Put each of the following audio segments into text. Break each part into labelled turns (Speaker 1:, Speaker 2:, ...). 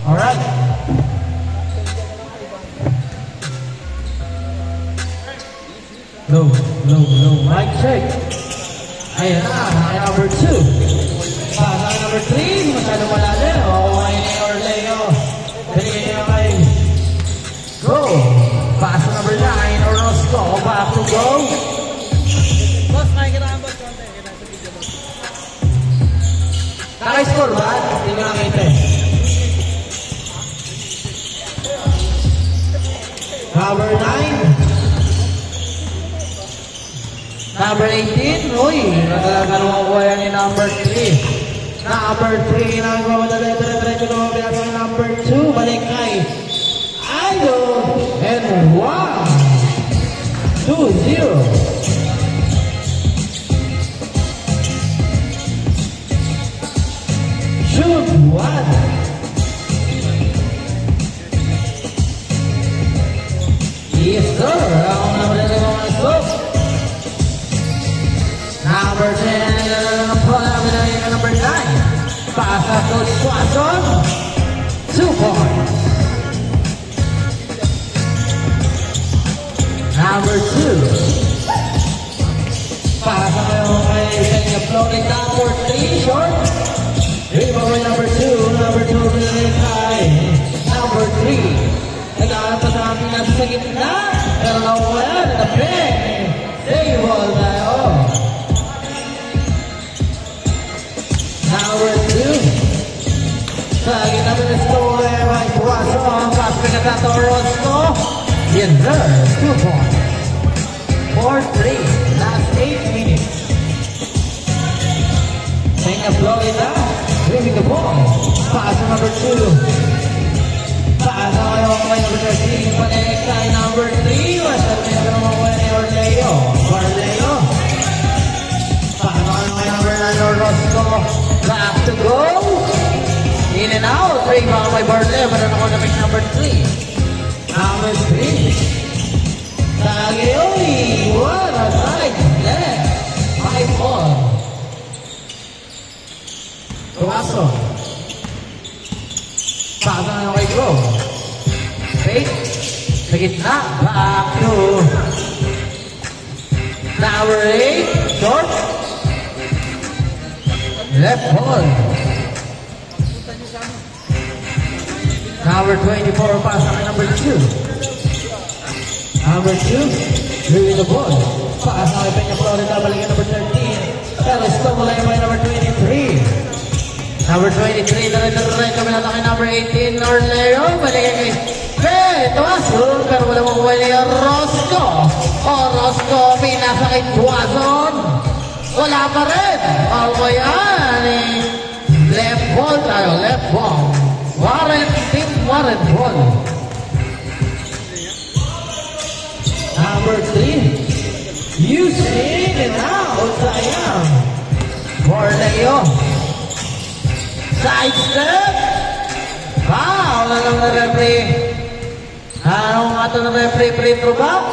Speaker 1: Alright. Low. Mic check. Ayan na. Ay number 2. Pasa number 3. Masyadong malalim. Okay ni Orleo. Binigay niya kay Go. Pasa number 9. Orozco. Back to Go.
Speaker 2: Boss, makikiraan boss.
Speaker 1: Naka-score ba? Hindi ko nakita eh. Number 9. Number 18. Uy, nagkakaroon ko yan ni number 3. Number 3. Nagkakaroon ko yan number 2. Balik kay Idol. And 1, 2, 0. Shoot 1. Yes, sir. Ako na pala na masok. Number 10. Number 9. Pasa to Swanson. 2 points. Number 2. Pasa ngayon kay Kenya Florida for 3 short. Rebound number 2. Number 2 kay number 3. Nag-aarap sa ating nasa sa gitna. Pero nawala na the pen. Save ball tayo. Number 2. Sa gitna ng score ay Tuason. Pasok na sa Orozco. Yes sir. 2 points. 4-3. Last 8 minutes. Kenya Florida. Moving the ball. Pass number 2. Pass ngayon kay number 13. Panik kay number 3. Wasal na yung naman kay Orleo. Pass ngayon kay number 9 Orozco. Back to go. In and out. Rebound by Barleo. Pero ako na pick number 3. Number 3. Taglioni. What a side left. 5 ball. Tuason. Pasa na kay Go. Fake. Sa gitna. Back to number 8. Short. Left ball. Number 24. Pasa kay number 2. Number 2. Moving the ball. Pasa kay Peña Florida. Balikan number 13. Pero stumble by number 23. Number 23, diretso kami natin kay number 18, Orleo. Balik kay Tuason, pero wala mong wali Orozco, pinasa kay Tuason. Wala pa rin. Algo yan. Left ball tayo, left ball. Team Warren ball. Number 3, using and out, sayang. Orleo. Side step. Foul lang na referee. Anong ato na referee? Free throw ba?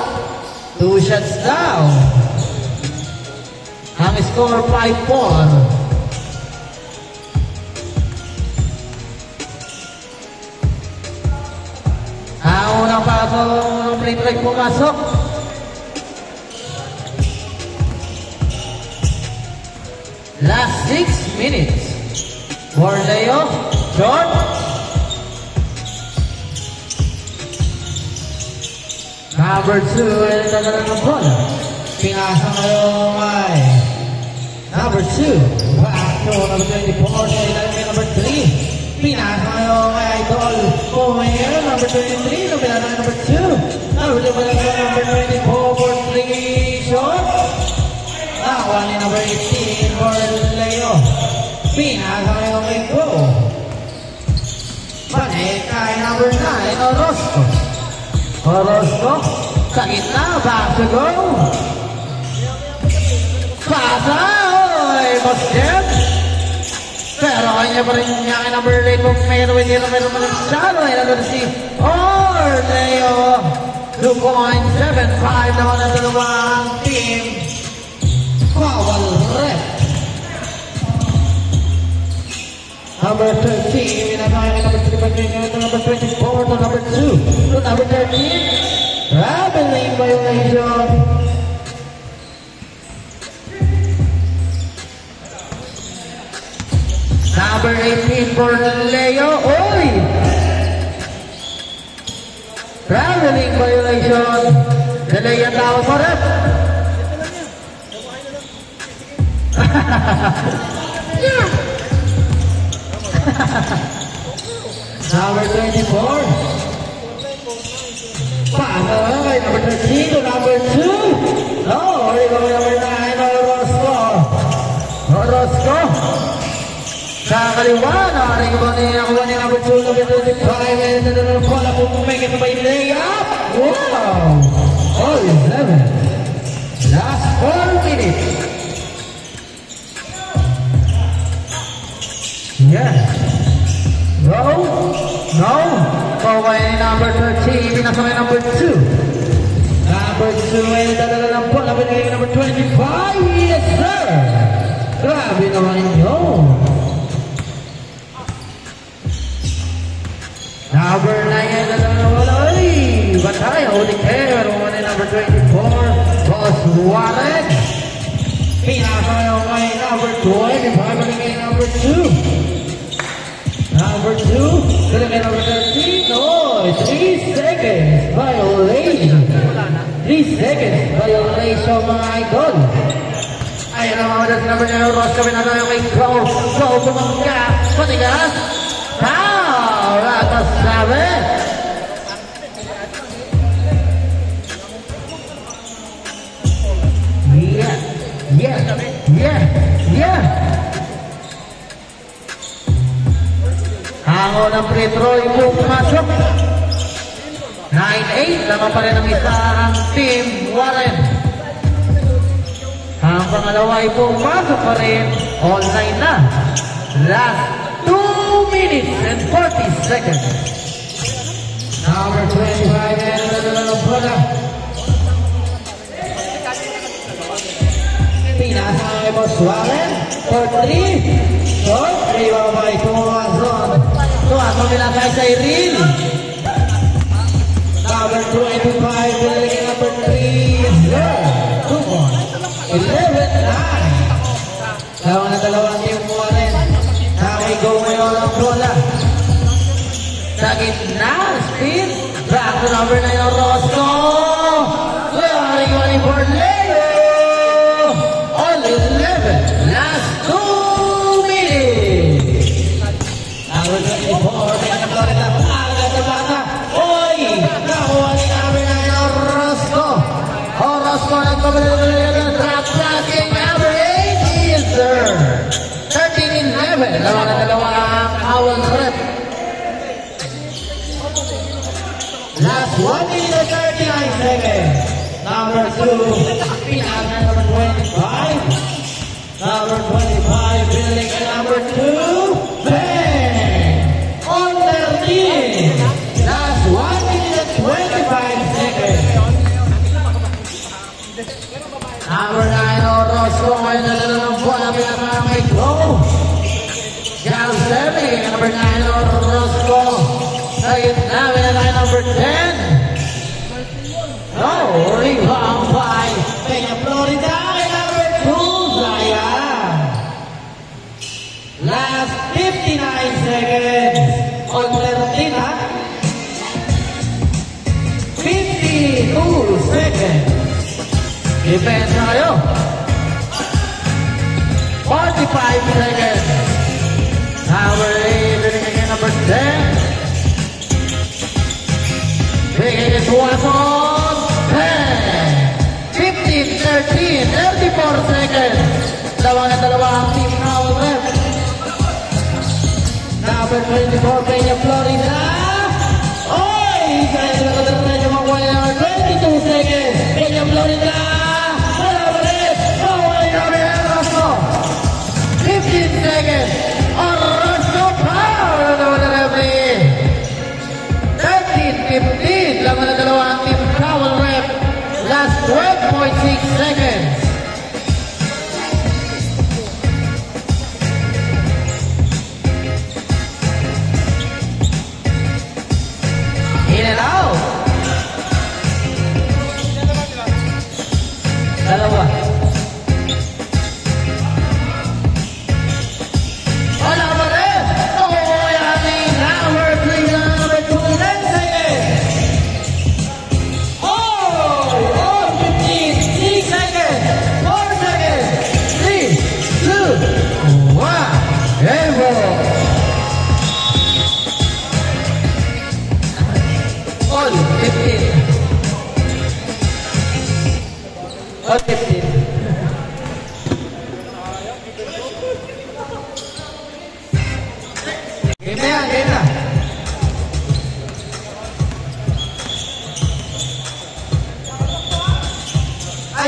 Speaker 1: 2 shots down. Ang score 5-4. Ang unang pasok ng free throw pumasok. Last 6 minutes. Orleo, short. Number 2, and nagkaroon ng bola. Pinasa ngayon ay number 2. Back to number 24, kay number 3. Pinasa ngayon ay Idol. Pumayer, number 23. Pinasa number 2. Number 24 for 3 short. Nakuha ni number 18 for Orleo. Pinasa ngayon kay Go. Panik kay number 9, Orozco. Sa gitna, back to Go. Pasa, Mosquet. Pero kanya pa rin niya kay number 8 kung meron masyado. Ay nandun si Orleo. 2.75 naman ang dalawang team. Foul rep. Number 13, winasakay number 3 to number 24 to number 2 to number 13. Traveling violation. Number 18 for Leo. Oy! Traveling violation. Delay ang tawag mo rin. Number 24. Paano kay number 13 to number 2. No, huli ko number 9, Orozco. Orozco. Sa kaliwa, nakaring ko ni number 2, number 25, and then the ball up to make it by layup. Wow! All 11. Last 4 minutes. Yes. No. No. Kaway ni number 13, pinasakay number 2. Number 2 ay nadala ng bola, binigay number 25. Yes, sir. Grabe naman yun. Number 9 ay nadala ng bola. Ay, batay, holding care. One ay number 24. Boss Warren. Pinasakay ng number 25, binigay number 2. Number 2, binigay number 13. Oh, 3 seconds violation. 3 seconds violation, mga idol. Ayan ang mga number 9, Ross, kami na tayo kay Go. Go, tumangga. Patigas. Pow! Ratas sabi. Yeah. Yeah. Yeah. Yeah. Hango ng free throw, yung pumasok. 9-8, laman pa rin ang isa ang team Warren. Ang pangalawa ay pumasok pa rin. Online na. Last 2 minutes and 40 seconds. Number 25 and the bola. Pinasakay mo Warren for 3. Short, rebound by Tuazon. Tuazon pinasakay sa Irene. Number 25, binigay number 3. Yes, 2 points. 11-9. Dalawang team mo rin. Nakigo ngayon ang bola. Sa gitna, spin. Back to number 9, Orozco. Very for Leo. All 11. Last 2 minutes. Number 24, binigay Florida. Agad na bata. Oy! Nakuha ni number 9, Orozco. Orozco nagpapalala ng trap passing. Number 8 is there. 13-11. Dalawa ang Howell rep. Last 1 minute and 39 seconds. Number 2, pinaka number 25. Number 25, building number 2. Bang! On 13. Last 1 minute and 25 seconds. Number 9, Orozco. Ngayon na lang ang bola. Pinakamay go. Gal 7, number 9, Orozco. Sa gitna, pinaka number 10. No, rebound by Peña Florida. Number 2, Zaya. Last 59 seconds. On 13, ha? 52 seconds. Defense na kayo. 45 seconds. Number 8, binigay number 10. Bigay ni Suason. 10. 15, 13, 34 seconds. Dalawa ang team Howell rep. Number 24, Peña Florida. Oy! Kaya sila katapos yung mga 22 seconds. Peña Florida. Wala pa rin. Bawal yung Orozco. 15 seconds. Orozco power. Dalawa na referee. 13-15. Laman na dalawa ang team Howell rep. Last 12.6 seconds.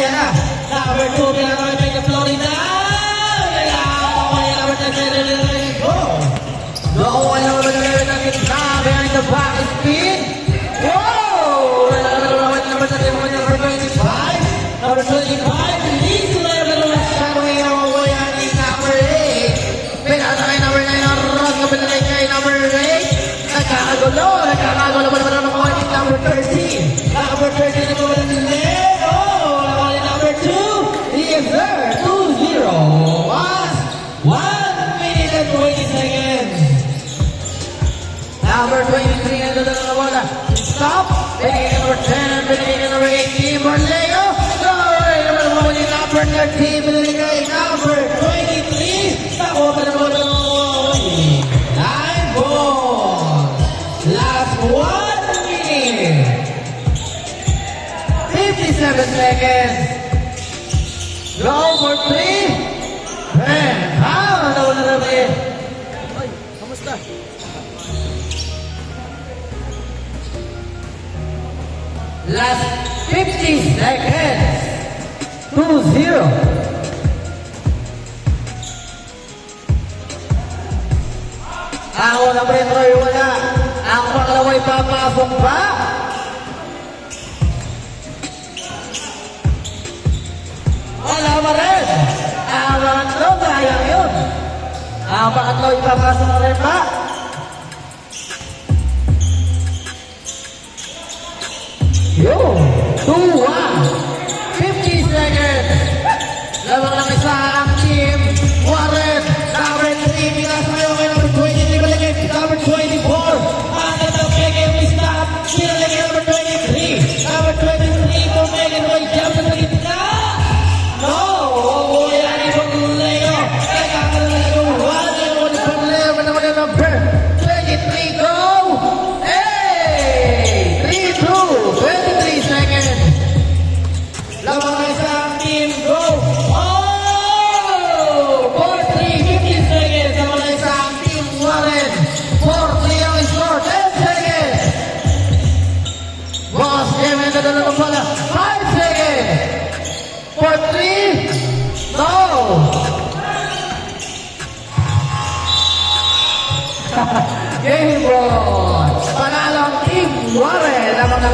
Speaker 1: ayan na. Number 2, pinaka-pwede ka Florida. Number 10, go. Go, number 11, behind the back spin. Whoa! Number 25. Number 25, release to level of shadowing away on number 8. Pinatay number 9, Ross, kapilagay kay number 8. Nagkakagulo pa naman ang mga number 13. Number 13 na naman ang Leo. Number 2, he is there. 2-0. 1 minute and 20 seconds. Number 23 na doon na bola. Stop. Pinigay number 10. Pinigay number 18. Leo. Number 13. Pinigay number 23. Nakuha pa naman ang 9 balls. Last 1 minute. 57 seconds. Go for 3. And how? Nawala na rin.
Speaker 2: Ay, kamusta?
Speaker 1: Last 50 seconds. 2-0. Ang unang free throw ay wala. Ang pangalawa'y papasok pa. Wala pa rin. Ang pangatlo, sayang yun. Ang pangatlo ay papasok na rin pa. Yun. 2-1. 50 seconds. Lamang lang isa ang team. Warren. Number 3. Pinas kayo kay number 23. Balagay number 24. Ang nagpapigay yung stop. Pinalagay number 23. Number 23. Pumigay mo yung jump sa gitna. No. Yan ibang Leo. Nagkakaroon yung 1. Yung Leo. Manaman yung number 23. Go. Hey. 3-2. 23 seconds. Lamang na isang team. Go. Oh! 4-3. 15 seconds. Lamang na isang team. Warren. 4-3 ang score. 10 seconds. Boss game na dadala ng bola. 5 seconds. 4-3. No. Game ball. Panalo ang team Warren. Lamang na